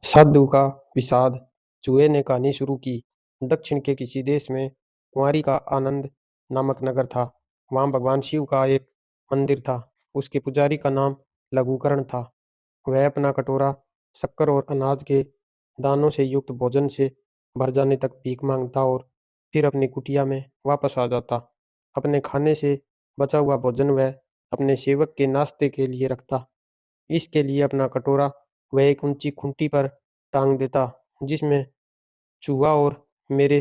साधु का विषाद। चूहे ने कहानी शुरू की। दक्षिण के किसी देश में कुंवारी का आनंद नामक नगर था। वहाँ भगवान शिव का एक मंदिर था। उसके पुजारी का नाम लघुकरण था। वह अपना कटोरा शक्कर और अनाज के दानों से युक्त भोजन से भर जाने तक भीख मांगता और फिर अपनी कुटिया में वापस आ जाता। अपने खाने से बचा हुआ भोजन वह अपने सेवक के नाश्ते के लिए रखता। इसके लिए अपना कटोरा वह एक ऊंची खूंटी पर टांग देता, जिसमें चूहा और मेरे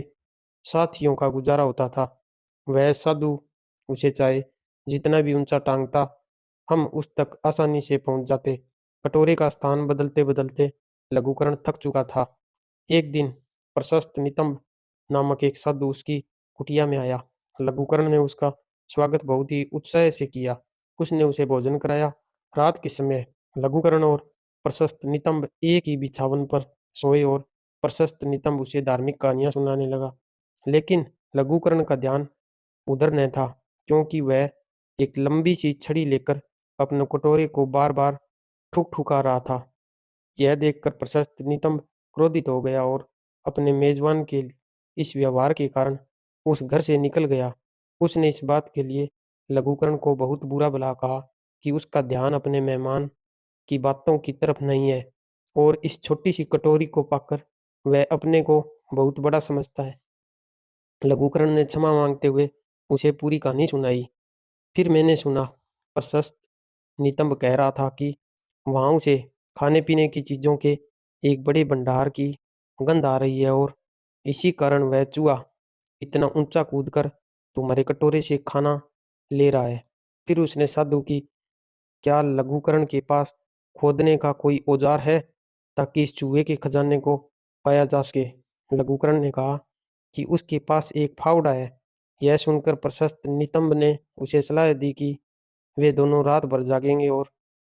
साथियों का गुजारा होता था। वह साधु उसे चाहे जितना भी ऊंचा टांगता, हम उस तक आसानी से पहुंच जाते। कटोरे का स्थान बदलते बदलते लघुकरण थक चुका था। एक दिन प्रशस्त नितंब नामक एक साधु उसकी कुटिया में आया। लघुकरण ने उसका स्वागत बहुत ही उत्साह से किया। उसने उसे भोजन कराया। रात के समय लघुकरण और प्रशस्त नितंब एक ही बिछावन पर सोए और प्रशस्त नितंब उसे धार्मिक कहानियां सुनाने लगा। लेकिन लघुकरण का ध्यान उधर न था, क्योंकि वह एक लंबी सी छड़ी लेकर अपने कटोरे को बार बार ठुक ठुका रहा था। यह देखकर प्रशस्त नितंब क्रोधित हो गया और अपने मेजबान के इस व्यवहार के कारण उस घर से निकल गया। उसने इस बात के लिए लघुकरण को बहुत बुरा भला कहा कि उसका ध्यान अपने मेहमान की बातों की तरफ नहीं है और इस छोटी सी कटोरी को पाकर वह अपने को बहुत बड़ा समझता है। लघुकरण ने क्षमा मांगते हुए उसे पूरी कहानी सुनाई। फिर मैंने सुना, प्रशस्त नितंब कह रहा था कि वहां उसे खाने पीने की चीजों के एक बड़े भंडार की गंध आ रही है और इसी कारण वह चूहा इतना ऊंचा कूदकर तुम्हारे कटोरे से खाना ले रहा है। फिर उसने साधु की, क्या लघुकरण के पास खोदने का कोई औजार है ताकि इस चूहे के खजाने को पाया जा सके? लघुकरण ने कहा कि उसके पास एक फावड़ा है। यह सुनकर प्रशस्त नितंब ने उसे सलाह दी कि वे दोनों रात भर जागेंगे और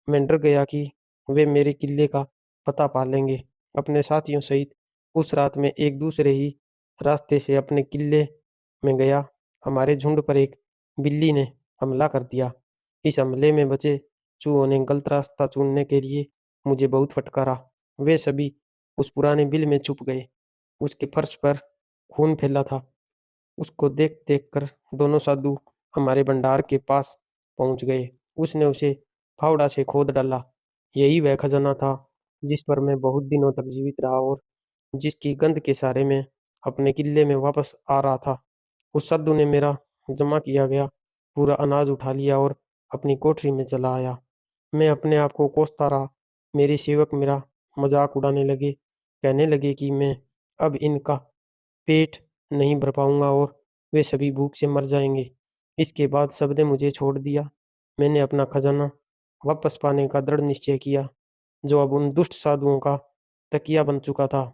मैं डर गया कि वे मेरे किले का पता पा लेंगे। अपने साथियों सहित उस रात में एक दूसरे ही रास्ते से अपने किले में गया। हमारे झुंड पर एक बिल्ली ने हमला कर दिया। इस हमले में बचे चूहों ने गलत रास्ता चुनने के लिए मुझे बहुत फटकारा। वे सभी उस पुराने बिल में छुप गए। उसके फर्श पर खून फैला था। उसको देख देख कर दोनों साधु हमारे भंडार के पास पहुंच गए। उसने उसे फावड़ा से खोद डाला। यही वह खजाना था जिस पर मैं बहुत दिनों तक जीवित रहा और जिसकी गंध के सहारे मैं अपने किले में वापस आ रहा था। उस साधु ने मेरा जमा किया गया पूरा अनाज उठा लिया और अपनी कोठरी में चला आया। मैं अपने आप को कोसता रहा। मेरे सेवक मेरा मजाक उड़ाने लगे, कहने लगे कि मैं अब इनका पेट नहीं भर पाऊंगा और वे सभी भूख से मर जाएंगे। इसके बाद सबने मुझे छोड़ दिया। मैंने अपना खजाना वापस पाने का दृढ़ निश्चय किया, जो अब उन दुष्ट साधुओं का तकिया बन चुका था।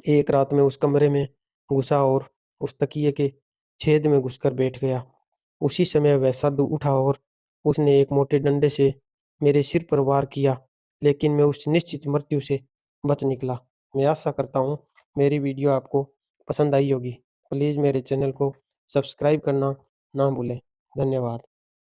एक रात में उस कमरे में घुसा और उस तकिए के छेद में घुसकर बैठ गया। उसी समय वह साधु उठा और उसने एक मोटे डंडे से मेरे सिर पर वार किया, लेकिन मैं उस निश्चित मृत्यु से बच निकला। मैं आशा करता हूँ मेरी वीडियो आपको पसंद आई होगी। प्लीज़ मेरे चैनल को सब्सक्राइब करना ना भूलें। धन्यवाद।